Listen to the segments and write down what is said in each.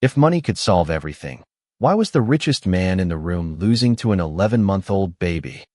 If money could solve everything, why was the richest man in the room losing to an 11-month-old baby?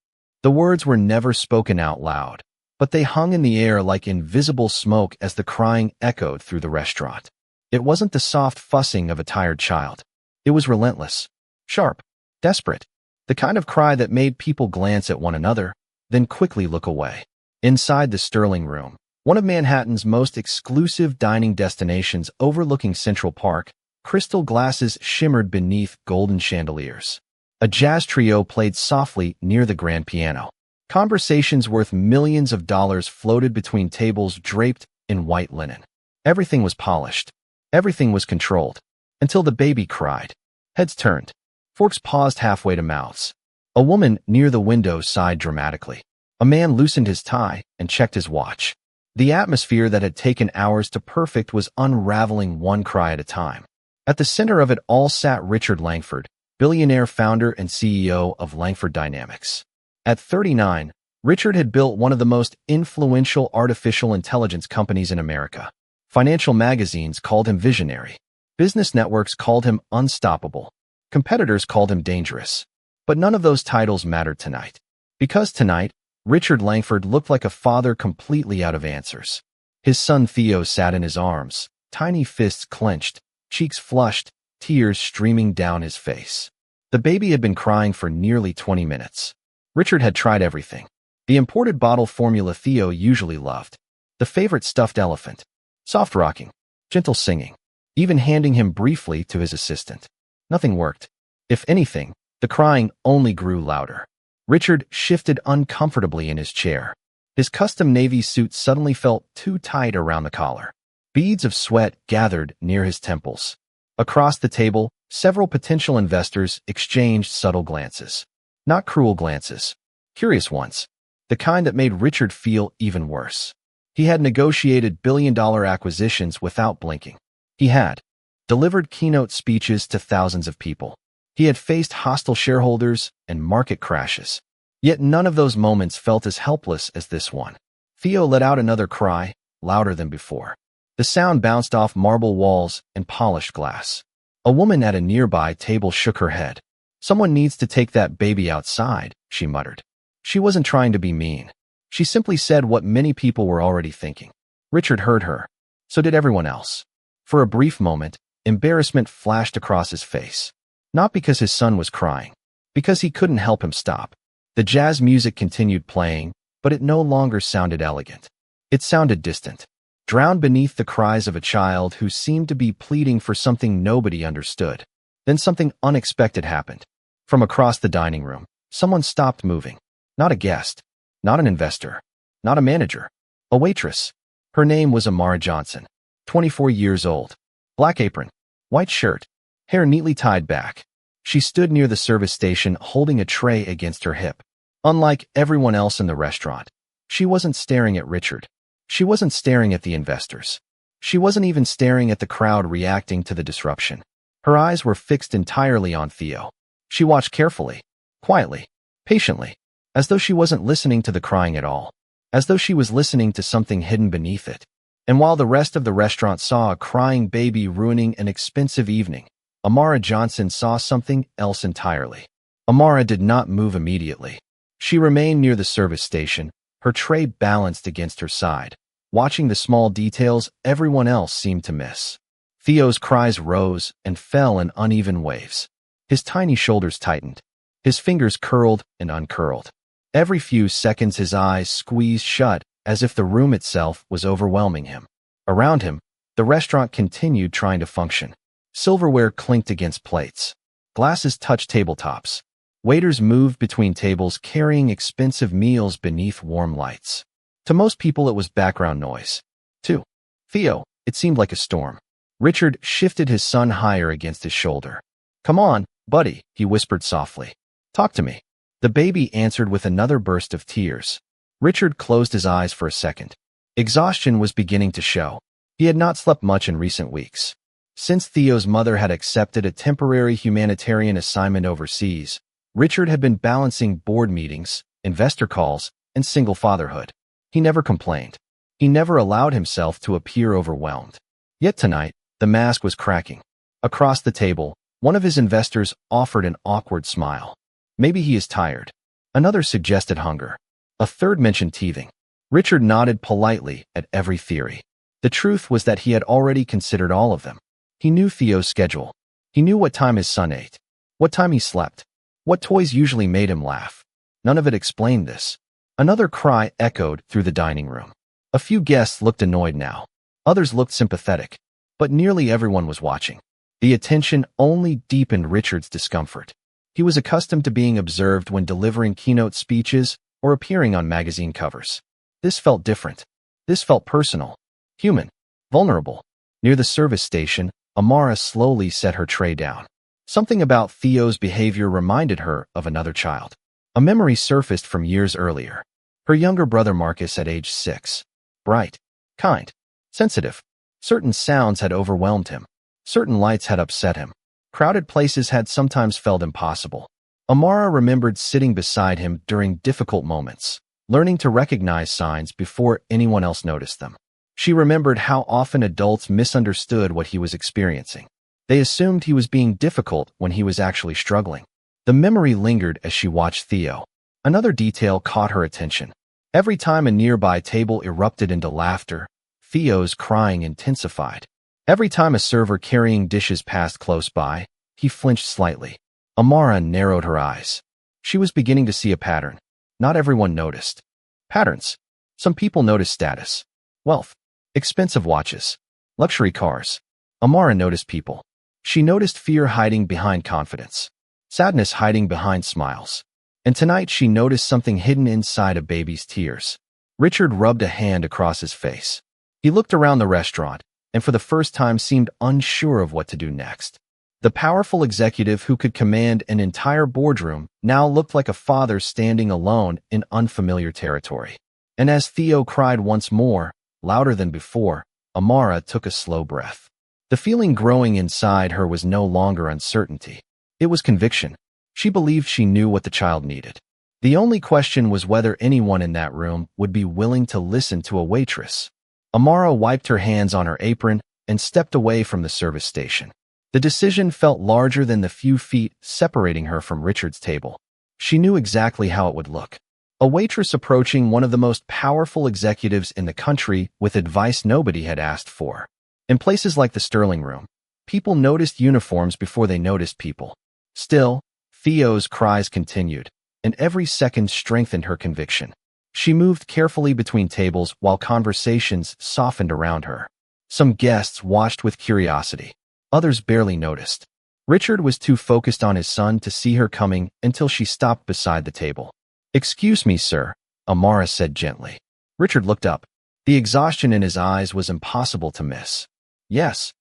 The words were never spoken out loud, but they hung in the air like invisible smoke as the crying echoed through the restaurant. It wasn't the soft fussing of a tired child. It was relentless, sharp, desperate, the kind of cry that made people glance at one another, then quickly look away. Inside the Sterling Room, one of Manhattan's most exclusive dining destinations overlooking Central Park, crystal glasses shimmered beneath golden chandeliers. A jazz trio played softly near the grand piano. Conversations worth millions of dollars floated between tables draped in white linen. Everything was polished. Everything was controlled. Until the baby cried. Heads turned. Forks paused halfway to mouths. A woman near the window sighed dramatically. A man loosened his tie and checked his watch. The atmosphere that had taken hours to perfect was unraveling one cry at a time. At the center of it all sat Richard Langford, billionaire founder and CEO of Langford Dynamics. At 39, Richard had built one of the most influential artificial intelligence companies in America. Financial magazines called him visionary. Business networks called him unstoppable. Competitors called him dangerous. But none of those titles mattered tonight. Because tonight, Richard Langford looked like a father completely out of answers. His son Theo sat in his arms, tiny fists clenched, cheeks flushed, tears streaming down his face. The baby had been crying for nearly 20 minutes. Richard had tried everything. The imported bottle formula Theo usually loved. The favorite stuffed elephant. Soft rocking. Gentle singing. Even handing him briefly to his assistant. Nothing worked. If anything, the crying only grew louder. Richard shifted uncomfortably in his chair. His custom navy suit suddenly felt too tight around the collar. Beads of sweat gathered near his temples. Across the table, several potential investors exchanged subtle glances. Not cruel glances. Curious ones. The kind that made Richard feel even worse. He had negotiated billion-dollar acquisitions without blinking. He had delivered keynote speeches to thousands of people. He had faced hostile shareholders and market crashes. Yet none of those moments felt as helpless as this one. Theo let out another cry, louder than before. The sound bounced off marble walls and polished glass. A woman at a nearby table shook her head. "Someone needs to take that baby outside," she muttered. She wasn't trying to be mean. She simply said what many people were already thinking. Richard heard her. So did everyone else. For a brief moment, embarrassment flashed across his face. Not because his son was crying. Because he couldn't help him stop. The jazz music continued playing, but it no longer sounded elegant. It sounded distant. Drowned beneath the cries of a child who seemed to be pleading for something nobody understood. Then something unexpected happened. From across the dining room, someone stopped moving. Not a guest. Not an investor. Not a manager. A waitress. Her name was Amara Johnson. 24 years old. Black apron. White shirt. Hair neatly tied back. She stood near the service station holding a tray against her hip. Unlike everyone else in the restaurant, she wasn't staring at Richard. She wasn't staring at the investors. She wasn't even staring at the crowd reacting to the disruption. Her eyes were fixed entirely on Theo. She watched carefully, quietly, patiently, as though she wasn't listening to the crying at all, as though she was listening to something hidden beneath it. And while the rest of the restaurant saw a crying baby ruining an expensive evening, Amara Johnson saw something else entirely. Amara did not move immediately. She remained near the service station, her tray balanced against her side, watching the small details everyone else seemed to miss. Theo's cries rose and fell in uneven waves. His tiny shoulders tightened. His fingers curled and uncurled. Every few seconds his eyes squeezed shut as if the room itself was overwhelming him. Around him, the restaurant continued trying to function. Silverware clinked against plates. Glasses touched tabletops. Waiters moved between tables carrying expensive meals beneath warm lights. To most people it was background noise. To Theo, it seemed like a storm. Richard shifted his son higher against his shoulder. "Come on, buddy," he whispered softly. "Talk to me." The baby answered with another burst of tears. Richard closed his eyes for a second. Exhaustion was beginning to show. He had not slept much in recent weeks. Since Theo's mother had accepted a temporary humanitarian assignment overseas, Richard had been balancing board meetings, investor calls, and single fatherhood. He never complained. He never allowed himself to appear overwhelmed. Yet tonight, the mask was cracking. Across the table, one of his investors offered an awkward smile. Maybe he is tired. Another suggested hunger. A third mentioned teething. Richard nodded politely at every theory. The truth was that he had already considered all of them. He knew Theo's schedule. He knew what time his son ate, what time he slept, what toys usually made him laugh. None of it explained this. Another cry echoed through the dining room. A few guests looked annoyed now. Others looked sympathetic. But nearly everyone was watching. The attention only deepened Richard's discomfort. He was accustomed to being observed when delivering keynote speeches or appearing on magazine covers. This felt different. This felt personal, human, vulnerable. Near the service station, Amara slowly set her tray down. Something about Theo's behavior reminded her of another child. A memory surfaced from years earlier. Her younger brother Marcus at age 6. Bright, kind, sensitive. Certain sounds had overwhelmed him. Certain lights had upset him. Crowded places had sometimes felt impossible. Amara remembered sitting beside him during difficult moments, learning to recognize signs before anyone else noticed them. She remembered how often adults misunderstood what he was experiencing. They assumed he was being difficult when he was actually struggling. The memory lingered as she watched Theo. Another detail caught her attention. Every time a nearby table erupted into laughter, Theo's crying intensified. Every time a server carrying dishes passed close by, he flinched slightly. Amara narrowed her eyes. She was beginning to see a pattern. Not everyone noticed. Patterns. Some people noticed status, wealth, expensive watches, luxury cars. Amara noticed people. She noticed fear hiding behind confidence, sadness hiding behind smiles. And tonight she noticed something hidden inside a baby's tears. Richard rubbed a hand across his face. He looked around the restaurant, and for the first time seemed unsure of what to do next. The powerful executive who could command an entire boardroom now looked like a father standing alone in unfamiliar territory. And as Theo cried once more, louder than before, Amara took a slow breath. The feeling growing inside her was no longer uncertainty. It was conviction. She believed she knew what the child needed. The only question was whether anyone in that room would be willing to listen to a waitress. Amara wiped her hands on her apron and stepped away from the service station. The decision felt larger than the few feet separating her from Richard's table. She knew exactly how it would look. A waitress approaching one of the most powerful executives in the country with advice nobody had asked for. In places like the Sterling Room, people noticed uniforms before they noticed people. Still, Theo's cries continued, and every second strengthened her conviction. She moved carefully between tables while conversations softened around her. Some guests watched with curiosity. Others barely noticed. Richard was too focused on his son to see her coming until she stopped beside the table. "Excuse me, sir," Amara said gently. Richard looked up. The exhaustion in his eyes was impossible to miss. "Yes."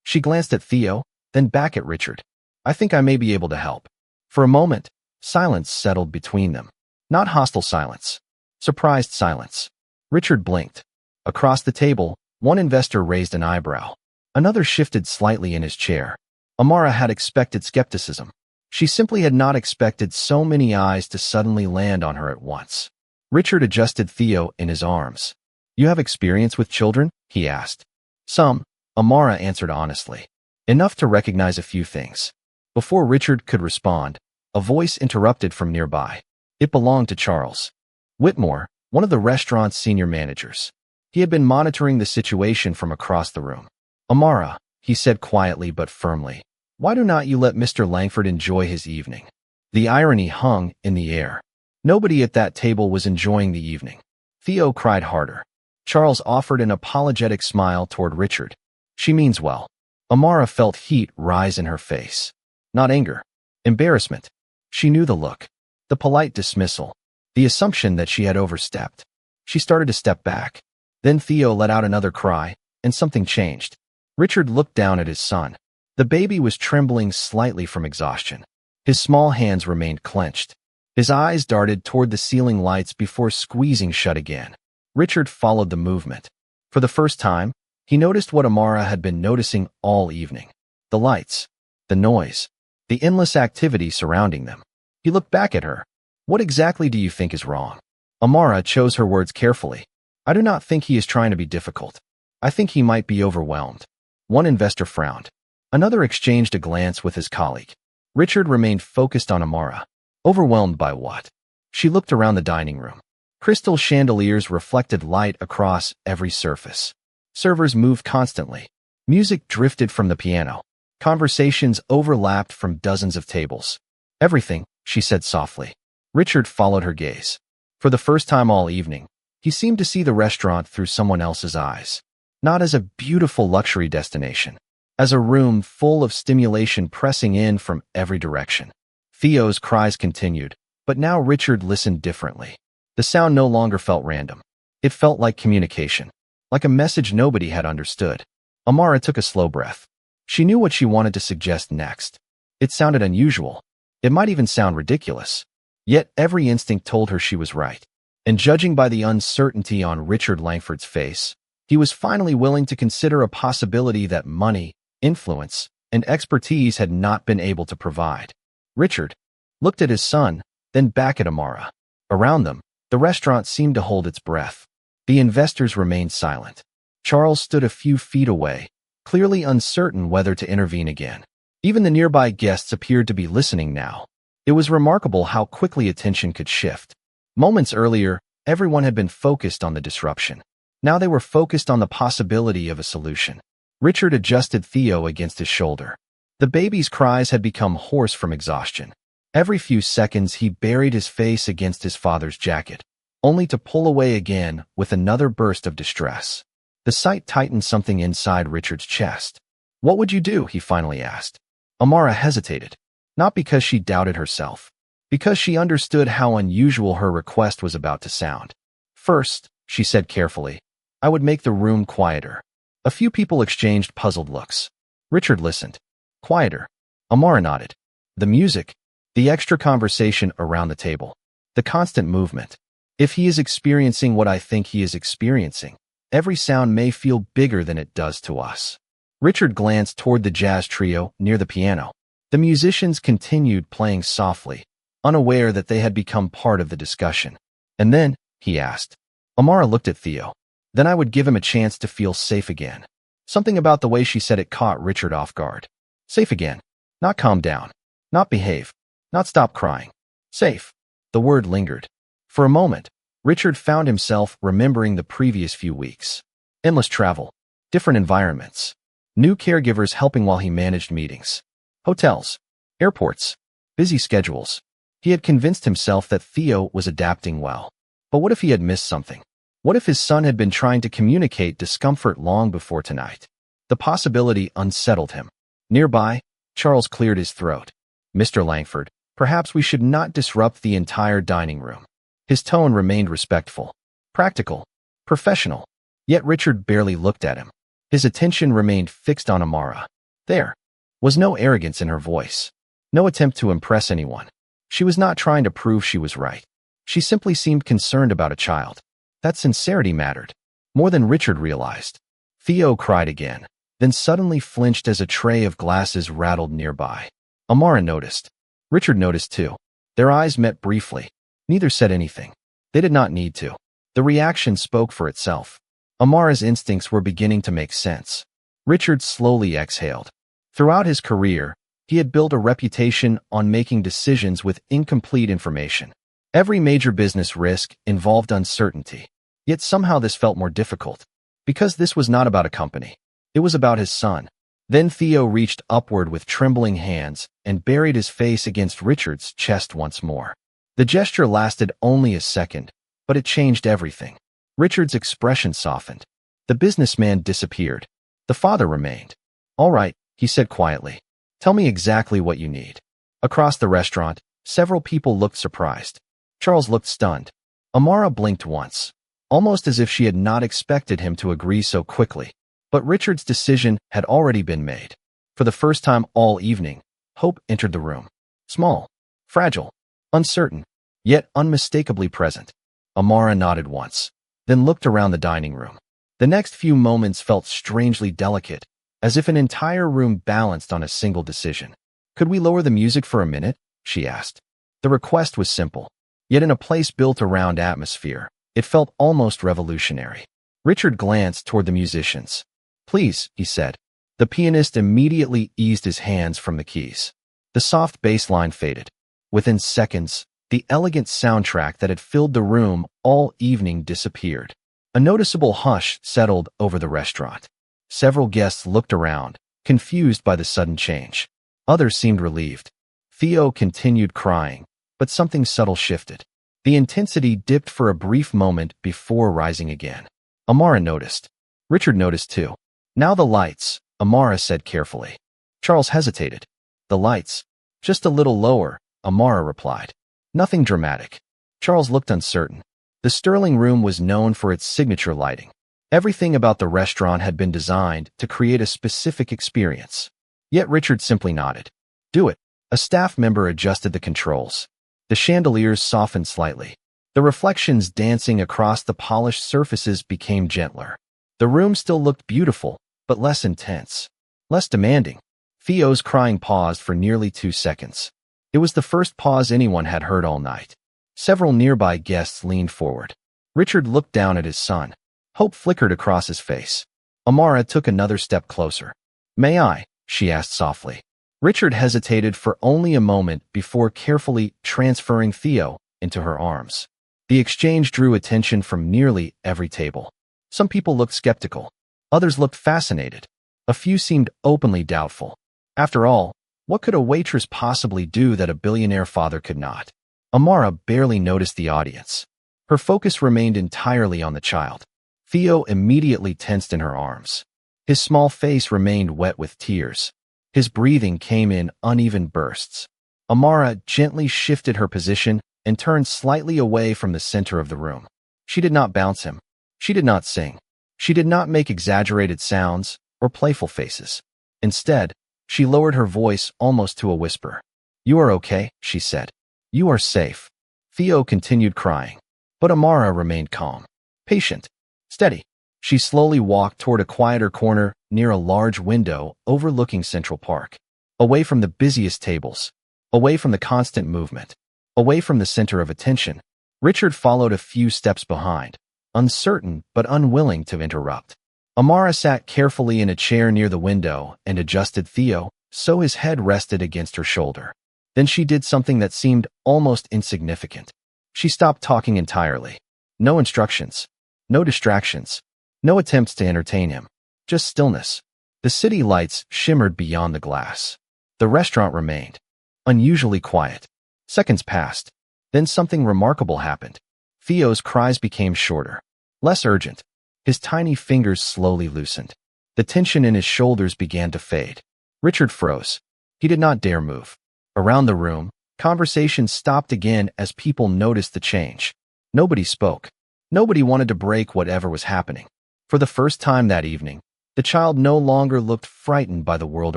She glanced at Theo, then back at Richard. "I think I may be able to help." For a moment, silence settled between them. Not hostile silence. Surprised silence. Richard blinked. Across the table, one investor raised an eyebrow. Another shifted slightly in his chair. Amara had expected skepticism. She simply had not expected so many eyes to suddenly land on her at once. Richard adjusted Theo in his arms. "You have experience with children?" he asked. "Some," Amara answered honestly. "Enough to recognize a few things." Before Richard could respond, a voice interrupted from nearby. It belonged to Charles Whitmore, one of the restaurant's senior managers. He had been monitoring the situation from across the room. "Amara," he said quietly but firmly, "why do not you let Mr. Langford enjoy his evening?" The irony hung in the air. Nobody at that table was enjoying the evening. Theo cried harder. Charles offered an apologetic smile toward Richard. "She means well." Amara felt heat rise in her face. Not anger. Embarrassment. She knew the look. The polite dismissal. The assumption that she had overstepped. She started to step back. Then Theo let out another cry, and something changed. Richard looked down at his son. The baby was trembling slightly from exhaustion. His small hands remained clenched. His eyes darted toward the ceiling lights before squeezing shut again. Richard followed the movement. For the first time, he noticed what Amara had been noticing all evening. The lights. The noise. The endless activity surrounding them. He looked back at her. "What exactly do you think is wrong?" Amara chose her words carefully. "I do not think he is trying to be difficult. I think he might be overwhelmed." One investor frowned. Another exchanged a glance with his colleague. Richard remained focused on Amara. Overwhelmed by what? She looked around the dining room. Crystal chandeliers reflected light across every surface. Servers moved constantly. Music drifted from the piano. Conversations overlapped from dozens of tables. Everything, she said softly. Richard followed her gaze. For the first time all evening, he seemed to see the restaurant through someone else's eyes. Not as a beautiful luxury destination, as a room full of stimulation pressing in from every direction. Theo's cries continued, but now Richard listened differently. The sound no longer felt random. It felt like communication, like a message nobody had understood. Amara took a slow breath. She knew what she wanted to suggest next. It sounded unusual. It might even sound ridiculous. Yet every instinct told her she was right. And judging by the uncertainty on Richard Langford's face, he was finally willing to consider a possibility that money, influence, and expertise had not been able to provide. Richard looked at his son, then back at Amara. Around them, the restaurant seemed to hold its breath. The investors remained silent. Charles stood a few feet away, clearly uncertain whether to intervene again. Even the nearby guests appeared to be listening now. It was remarkable how quickly attention could shift. Moments earlier, everyone had been focused on the disruption. Now they were focused on the possibility of a solution. Richard adjusted Theo against his shoulder. The baby's cries had become hoarse from exhaustion. Every few seconds he buried his face against his father's jacket, only to pull away again with another burst of distress. The sight tightened something inside Richard's chest. "What would you do?" he finally asked. Amara hesitated, not because she doubted herself, because she understood how unusual her request was about to sound. "First," she said carefully, "I would make the room quieter." A few people exchanged puzzled looks. Richard listened. Quieter. Amara nodded. The music, the extra conversation around the table, the constant movement. If he is experiencing what I think he is experiencing, every sound may feel bigger than it does to us. Richard glanced toward the jazz trio near the piano. The musicians continued playing softly, unaware that they had become part of the discussion. "And then?" he asked. Amara looked at Theo. "Then I would give him a chance to feel safe again." Something about the way she said it caught Richard off guard. Safe again. Not calm down. Not behave. Not stop crying. Safe. The word lingered. For a moment, Richard found himself remembering the previous few weeks. Endless travel. Different environments. New caregivers helping while he managed meetings. Hotels. Airports. Busy schedules. He had convinced himself that Theo was adapting well. But what if he had missed something? What if his son had been trying to communicate discomfort long before tonight? The possibility unsettled him. Nearby, Charles cleared his throat. "Mr. Langford, perhaps we should not disrupt the entire dining room." His tone remained respectful, practical, professional. Yet Richard barely looked at him. His attention remained fixed on Amara. There was no arrogance in her voice, no attempt to impress anyone. She was not trying to prove she was right. She simply seemed concerned about a child. That sincerity mattered, more than Richard realized. Theo cried again, then suddenly flinched as a tray of glasses rattled nearby. Amara noticed. Richard noticed too. Their eyes met briefly. Neither said anything. They did not need to. The reaction spoke for itself. Amara's instincts were beginning to make sense. Richard slowly exhaled. Throughout his career, he had built a reputation on making decisions with incomplete information. Every major business risk involved uncertainty. Yet somehow this felt more difficult. Because this was not about a company. It was about his son. Then Theo reached upward with trembling hands and buried his face against Richard's chest once more. The gesture lasted only a second, but it changed everything. Richard's expression softened. The businessman disappeared. The father remained. "All right," he said quietly. "Tell me exactly what you need." Across the restaurant, several people looked surprised. Charles looked stunned. Amara blinked once, almost as if she had not expected him to agree so quickly. But Richard's decision had already been made. For the first time all evening, hope entered the room. Small, fragile, uncertain, yet unmistakably present. Amara nodded once, then looked around the dining room. The next few moments felt strangely delicate, as if an entire room balanced on a single decision. "Could we lower the music for a minute?" she asked. The request was simple, yet in a place built around atmosphere, it felt almost revolutionary. Richard glanced toward the musicians. "Please," he said. The pianist immediately eased his hands from the keys. The soft bass line faded. Within seconds, the elegant soundtrack that had filled the room all evening disappeared. A noticeable hush settled over the restaurant. Several guests looked around, confused by the sudden change. Others seemed relieved. Theo continued crying, but something subtle shifted. The intensity dipped for a brief moment before rising again. Amara noticed. Richard noticed too. "Now the lights," Amara said carefully. Charles hesitated. "The lights. Just a little lower," Amara replied. "Nothing dramatic." Charles looked uncertain. The Sterling Room was known for its signature lighting. Everything about the restaurant had been designed to create a specific experience. Yet Richard simply nodded. "Do it." A staff member adjusted the controls. The chandeliers softened slightly. The reflections dancing across the polished surfaces became gentler. The room still looked beautiful, but less intense, less demanding. Theo's crying paused for nearly 2 seconds. It was the first pause anyone had heard all night. Several nearby guests leaned forward. Richard looked down at his son. Hope flickered across his face. Amara took another step closer. "May I?" she asked softly. Richard hesitated for only a moment before carefully transferring Theo into her arms. The exchange drew attention from nearly every table. Some people looked skeptical. Others looked fascinated. A few seemed openly doubtful. After all, what could a waitress possibly do that a billionaire father could not? Amara barely noticed the audience. Her focus remained entirely on the child. Theo immediately tensed in her arms. His small face remained wet with tears. His breathing came in uneven bursts. Amara gently shifted her position and turned slightly away from the center of the room. She did not bounce him. She did not sing. She did not make exaggerated sounds or playful faces. Instead, she lowered her voice almost to a whisper. "You are okay," she said. "You are safe." Theo continued crying, but Amara remained calm, patient, steady. She slowly walked toward a quieter corner near a large window overlooking Central Park. Away from the busiest tables, away from the constant movement, away from the center of attention. Richard followed a few steps behind, uncertain but unwilling to interrupt. Amara sat carefully in a chair near the window and adjusted Theo so his head rested against her shoulder. Then she did something that seemed almost insignificant. She stopped talking entirely. No instructions, no distractions, no attempts to entertain him. Just stillness. The city lights shimmered beyond the glass. The restaurant remained unusually quiet. Seconds passed. Then something remarkable happened. Theo's cries became shorter, less urgent. His tiny fingers slowly loosened. The tension in his shoulders began to fade. Richard froze. He did not dare move. Around the room, conversation stopped again as people noticed the change. Nobody spoke. Nobody wanted to break whatever was happening. For the first time that evening, the child no longer looked frightened by the world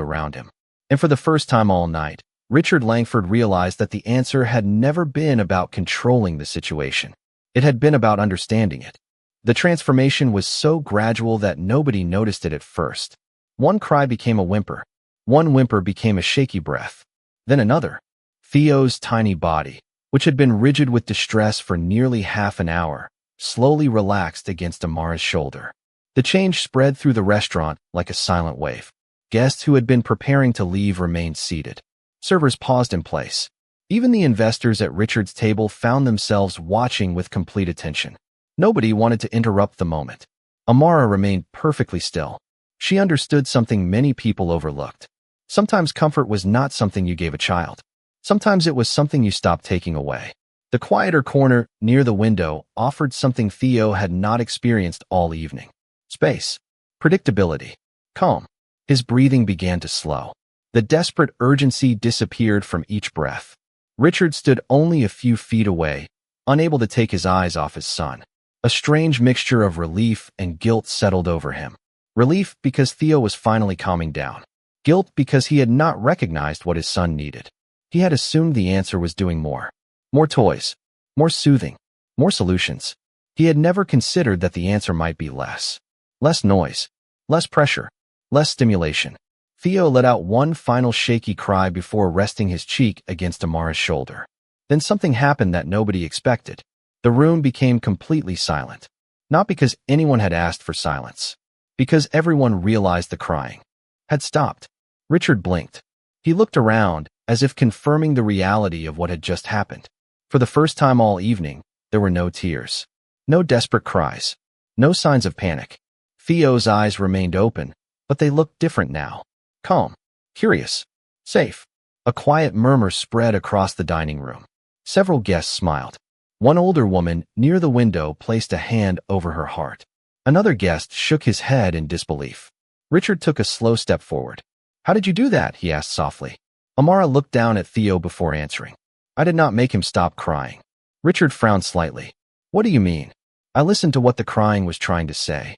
around him. And for the first time all night, Richard Langford realized that the answer had never been about controlling the situation. It had been about understanding it. The transformation was so gradual that nobody noticed it at first. One cry became a whimper. One whimper became a shaky breath. Then another. Theo's tiny body, which had been rigid with distress for nearly half an hour, slowly relaxed against Amara's shoulder. The change spread through the restaurant like a silent wave. Guests who had been preparing to leave remained seated. Servers paused in place. Even the investors at Richard's table found themselves watching with complete attention. Nobody wanted to interrupt the moment. Amara remained perfectly still. She understood something many people overlooked. Sometimes comfort was not something you gave a child. Sometimes it was something you stopped taking away. The quieter corner near the window offered something Theo had not experienced all evening. Space. Predictability. Calm. His breathing began to slow. The desperate urgency disappeared from each breath. Richard stood only a few feet away, unable to take his eyes off his son. A strange mixture of relief and guilt settled over him. Relief because Theo was finally calming down. Guilt because he had not recognized what his son needed. He had assumed the answer was doing more. More toys. More soothing. More solutions. He had never considered that the answer might be less. Less noise. Less pressure. Less stimulation. Theo let out one final shaky cry before resting his cheek against Amara's shoulder. Then something happened that nobody expected. The room became completely silent. Not because anyone had asked for silence. Because everyone realized the crying. had stopped. Richard blinked. He looked around, as if confirming the reality of what had just happened. For the first time all evening, there were no tears. No desperate cries. No signs of panic. Theo's eyes remained open, but they looked different now. Calm. Curious. Safe. A quiet murmur spread across the dining room. Several guests smiled. One older woman near the window placed a hand over her heart. Another guest shook his head in disbelief. Richard took a slow step forward. "How did you do that?" he asked softly. Amara looked down at Theo before answering. "I did not make him stop crying." Richard frowned slightly. "What do you mean?" "I listened to what the crying was trying to say."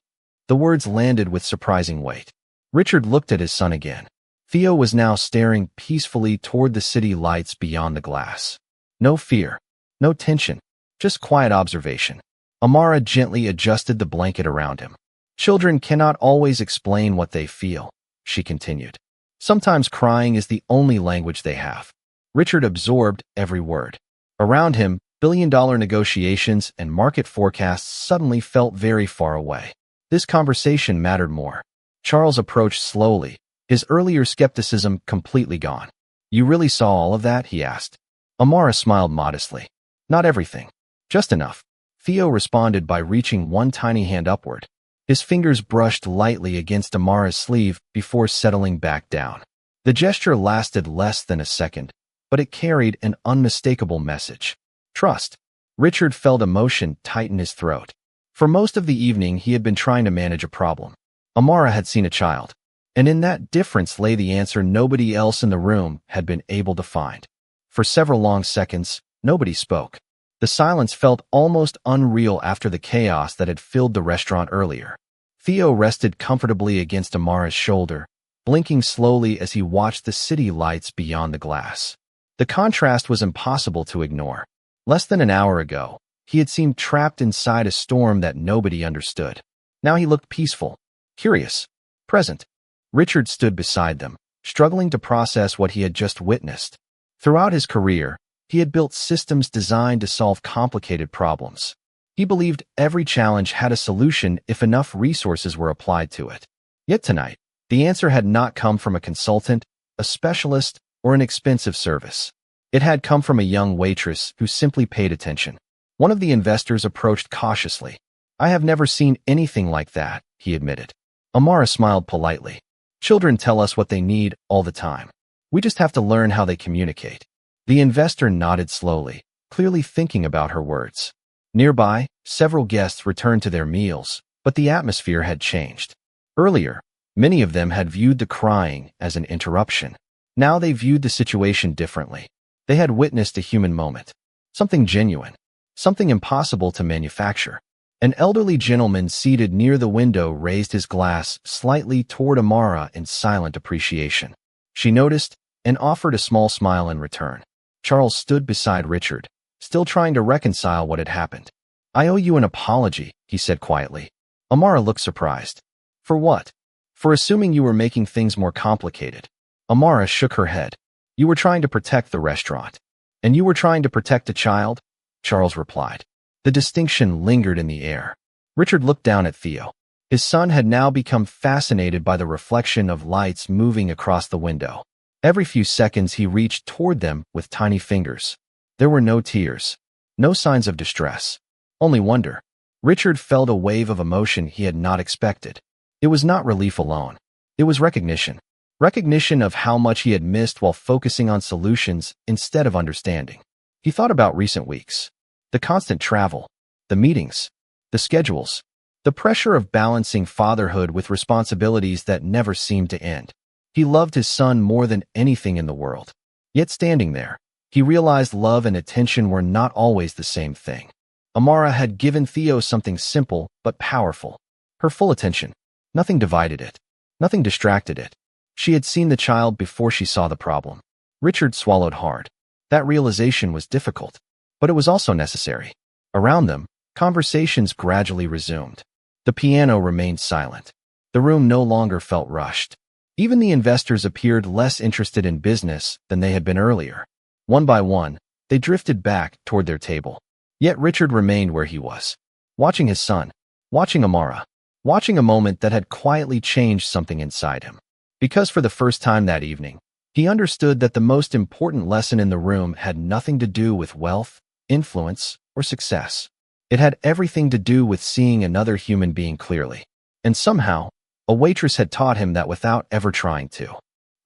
The words landed with surprising weight. Richard looked at his son again. Theo was now staring peacefully toward the city lights beyond the glass. No fear. No tension. Just quiet observation. Amara gently adjusted the blanket around him. "Children cannot always explain what they feel," she continued. "Sometimes crying is the only language they have." Richard absorbed every word. Around him, billion-dollar negotiations and market forecasts suddenly felt very far away. This conversation mattered more. Charles approached slowly, his earlier skepticism completely gone. "You really saw all of that?" he asked. Amara smiled modestly. "Not everything. Just enough." Theo responded by reaching one tiny hand upward. His fingers brushed lightly against Amara's sleeve before settling back down. The gesture lasted less than a second, but it carried an unmistakable message. Trust. Richard felt emotion tighten his throat. For most of the evening, he had been trying to manage a problem. Amara had seen a child, and in that difference lay the answer nobody else in the room had been able to find. For several long seconds, nobody spoke. The silence felt almost unreal after the chaos that had filled the restaurant earlier. Theo rested comfortably against Amara's shoulder, blinking slowly as he watched the city lights beyond the glass. The contrast was impossible to ignore. Less than an hour ago, he had seemed trapped inside a storm that nobody understood. Now he looked peaceful, curious, present. Richard stood beside them, struggling to process what he had just witnessed. Throughout his career, he had built systems designed to solve complicated problems. He believed every challenge had a solution if enough resources were applied to it. Yet tonight, the answer had not come from a consultant, a specialist, or an expensive service. It had come from a young waitress who simply paid attention. One of the investors approached cautiously. "I have never seen anything like that," he admitted. Amara smiled politely. "Children tell us what they need all the time. We just have to learn how they communicate." The investor nodded slowly, clearly thinking about her words. Nearby, several guests returned to their meals, but the atmosphere had changed. Earlier, many of them had viewed the crying as an interruption. Now they viewed the situation differently. They had witnessed a human moment. Something genuine. Something impossible to manufacture. An elderly gentleman seated near the window raised his glass slightly toward Amara in silent appreciation. She noticed and offered a small smile in return. Charles stood beside Richard, still trying to reconcile what had happened. "I owe you an apology," he said quietly. Amara looked surprised. "For what?" "For assuming you were making things more complicated." Amara shook her head. "You were trying to protect the restaurant." "And you were trying to protect a child?" Charles replied. The distinction lingered in the air. Richard looked down at Theo. His son had now become fascinated by the reflection of lights moving across the window. Every few seconds he reached toward them with tiny fingers. There were no tears, no signs of distress, only wonder. Richard felt a wave of emotion he had not expected. It was not relief alone. It was recognition. Recognition of how much he had missed while focusing on solutions instead of understanding. He thought about recent weeks. The constant travel, the meetings, the schedules, the pressure of balancing fatherhood with responsibilities that never seemed to end. He loved his son more than anything in the world. Yet standing there, he realized love and attention were not always the same thing. Amara had given Theo something simple but powerful. Her full attention. Nothing divided it. Nothing distracted it. She had seen the child before she saw the problem. Richard swallowed hard. That realization was difficult, but it was also necessary. Around them, conversations gradually resumed. The piano remained silent. The room no longer felt rushed. Even the investors appeared less interested in business than they had been earlier. One by one, they drifted back toward their table. Yet Richard remained where he was, watching his son, watching Amara, watching a moment that had quietly changed something inside him. Because for the first time that evening, he understood that the most important lesson in the room had nothing to do with wealth, influence, or success. It had everything to do with seeing another human being clearly. And somehow, a waitress had taught him that without ever trying to.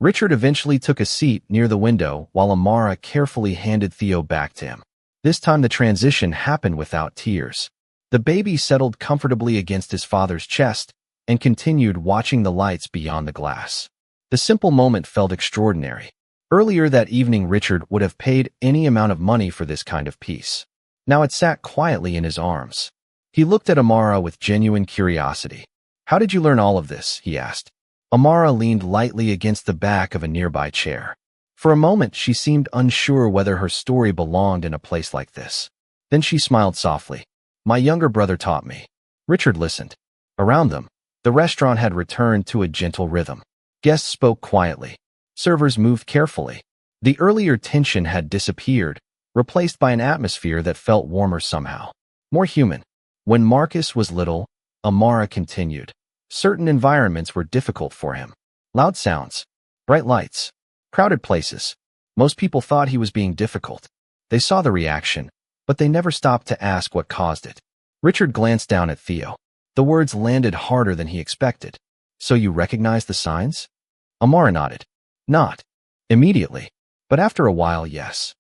Richard eventually took a seat near the window while Amara carefully handed Theo back to him. This time the transition happened without tears. The baby settled comfortably against his father's chest and continued watching the lights beyond the glass. The simple moment felt extraordinary. Earlier that evening, Richard would have paid any amount of money for this kind of peace. Now it sat quietly in his arms. He looked at Amara with genuine curiosity. "How did you learn all of this?" he asked. Amara leaned lightly against the back of a nearby chair. For a moment, she seemed unsure whether her story belonged in a place like this. Then she smiled softly. "My younger brother taught me." Richard listened. Around them, the restaurant had returned to a gentle rhythm. Guests spoke quietly. Servers moved carefully. The earlier tension had disappeared, replaced by an atmosphere that felt warmer somehow, more human. When Marcus was little, Amara continued, certain environments were difficult for him. Loud sounds, bright lights, crowded places. Most people thought he was being difficult. They saw the reaction, but they never stopped to ask what caused it. Richard glanced down at Theo. The words landed harder than he expected. "So you recognize the signs?" Amara nodded. "Not immediately, but after a while, yes."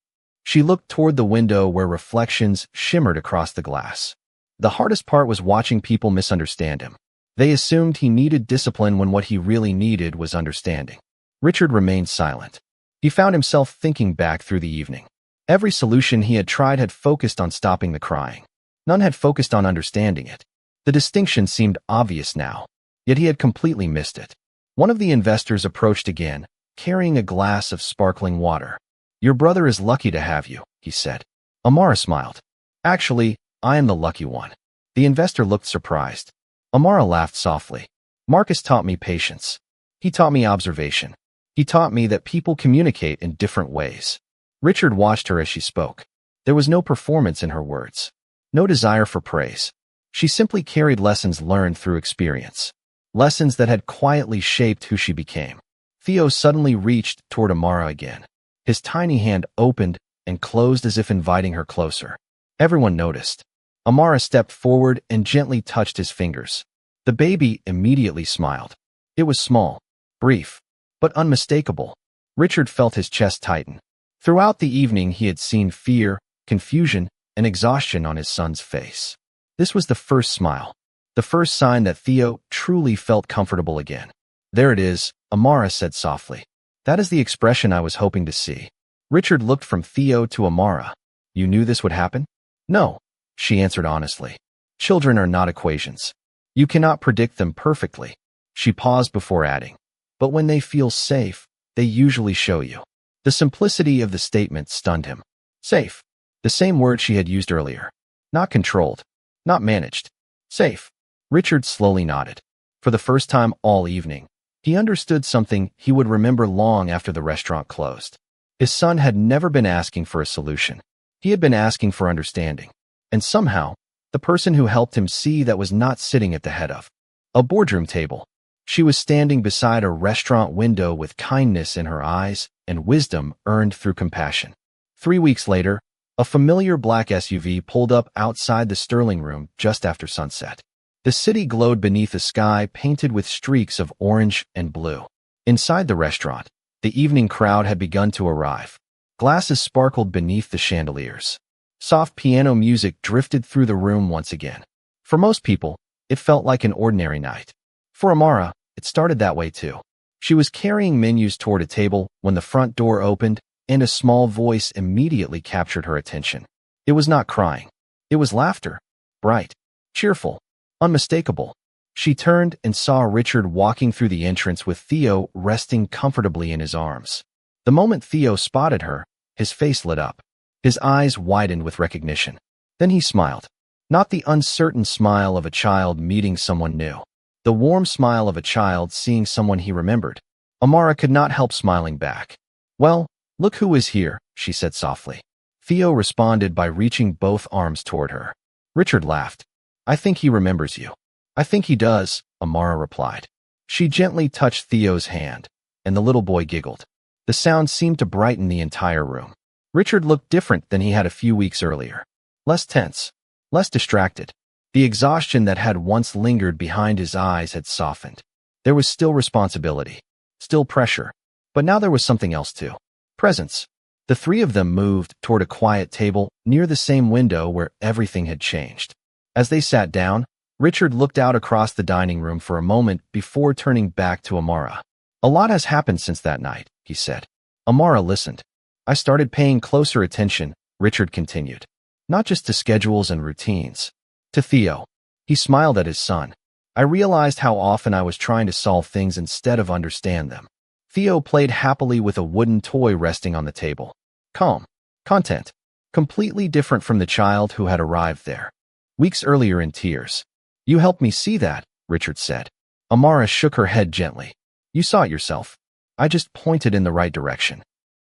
She looked toward the window where reflections shimmered across the glass. The hardest part was watching people misunderstand him. They assumed he needed discipline when what he really needed was understanding. Richard remained silent. He found himself thinking back through the evening. Every solution he had tried had focused on stopping the crying. None had focused on understanding it. The distinction seemed obvious now, yet he had completely missed it. One of the investors approached again, carrying a glass of sparkling water. "Your brother is lucky to have you," he said. Amara smiled. "Actually, I am the lucky one." The investor looked surprised. Amara laughed softly. "Marcus taught me patience. He taught me observation. He taught me that people communicate in different ways." Richard watched her as she spoke. There was no performance in her words, no desire for praise. She simply carried lessons learned through experience, lessons that had quietly shaped who she became. Theo suddenly reached toward Amara again. His tiny hand opened and closed as if inviting her closer. Everyone noticed. Amara stepped forward and gently touched his fingers. The baby immediately smiled. It was small, brief, but unmistakable. Richard felt his chest tighten. Throughout the evening, he had seen fear, confusion, and exhaustion on his son's face. This was the first smile, the first sign that Theo truly felt comfortable again. "There it is," Amara said softly. "That is the expression I was hoping to see." Richard looked from Theo to Amara. "You knew this would happen?" "No," she answered honestly. "Children are not equations. You cannot predict them perfectly." She paused before adding, "But when they feel safe, they usually show you." The simplicity of the statement stunned him. Safe. The same word she had used earlier. Not controlled. Not managed. Safe. Richard slowly nodded. For the first time all evening, he understood something he would remember long after the restaurant closed. His son had never been asking for a solution. He had been asking for understanding. And somehow, the person who helped him see that was not sitting at the head of a boardroom table. She was standing beside a restaurant window with kindness in her eyes and wisdom earned through compassion. 3 weeks later, a familiar black SUV pulled up outside the Sterling Room just after sunset. The city glowed beneath a sky painted with streaks of orange and blue. Inside the restaurant, the evening crowd had begun to arrive. Glasses sparkled beneath the chandeliers. Soft piano music drifted through the room once again. For most people, it felt like an ordinary night. For Amara, it started that way too. She was carrying menus toward a table when the front door opened, and a small voice immediately captured her attention. It was not crying. It was laughter. Bright, cheerful, unmistakable. She turned and saw Richard walking through the entrance with Theo resting comfortably in his arms. The moment Theo spotted her, his face lit up. His eyes widened with recognition. Then he smiled. Not the uncertain smile of a child meeting someone new. The warm smile of a child seeing someone he remembered. Amara could not help smiling back. "Well, look who is here," she said softly. Theo responded by reaching both arms toward her. Richard laughed. "I think he remembers you." "I think he does," Amara replied. She gently touched Theo's hand, and the little boy giggled. The sound seemed to brighten the entire room. Richard looked different than he had a few weeks earlier. Less tense, less distracted. The exhaustion that had once lingered behind his eyes had softened. There was still responsibility, still pressure, but now there was something else too. Presence. The three of them moved toward a quiet table near the same window where everything had changed. As they sat down, Richard looked out across the dining room for a moment before turning back to Amara. A lot has happened since that night, he said. Amara listened. I started paying closer attention, Richard continued. Not just to schedules and routines. To Theo. He smiled at his son. I realized how often I was trying to solve things instead of understand them. Theo played happily with a wooden toy resting on the table. Calm. Content. Completely different from the child who had arrived there. Weeks earlier in tears. You helped me see that, Richard said. Amara shook her head gently. You saw it yourself. I just pointed in the right direction.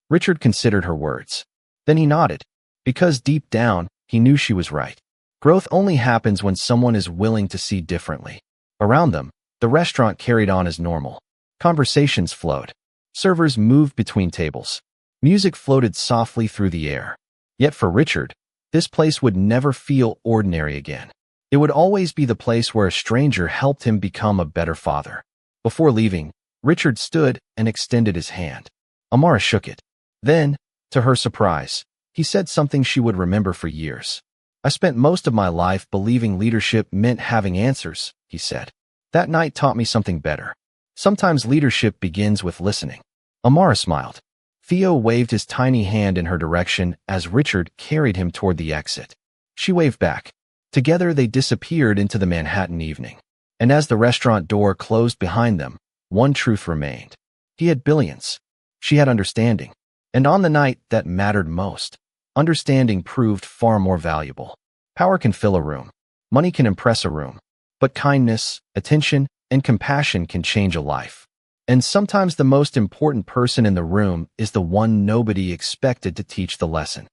Richard considered her words. Then he nodded. Because deep down, he knew she was right. Growth only happens when someone is willing to see differently. Around them, the restaurant carried on as normal. Conversations flowed. Servers moved between tables. Music floated softly through the air. Yet for Richard, this place would never feel ordinary again. It would always be the place where a stranger helped him become a better father. Before leaving, Richard stood and extended his hand. Amara shook it. Then, to her surprise, he said something she would remember for years. I spent most of my life believing leadership meant having answers, he said. That night taught me something better. Sometimes leadership begins with listening. Amara smiled. Theo waved his tiny hand in her direction as Richard carried him toward the exit. She waved back. Together they disappeared into the Manhattan evening. And as the restaurant door closed behind them, one truth remained. He had billions. She had understanding. And on the night that mattered most, understanding proved far more valuable. Power can fill a room. Money can impress a room. But kindness, attention, and compassion can change a life. And sometimes the most important person in the room is the one nobody expected to teach the lesson.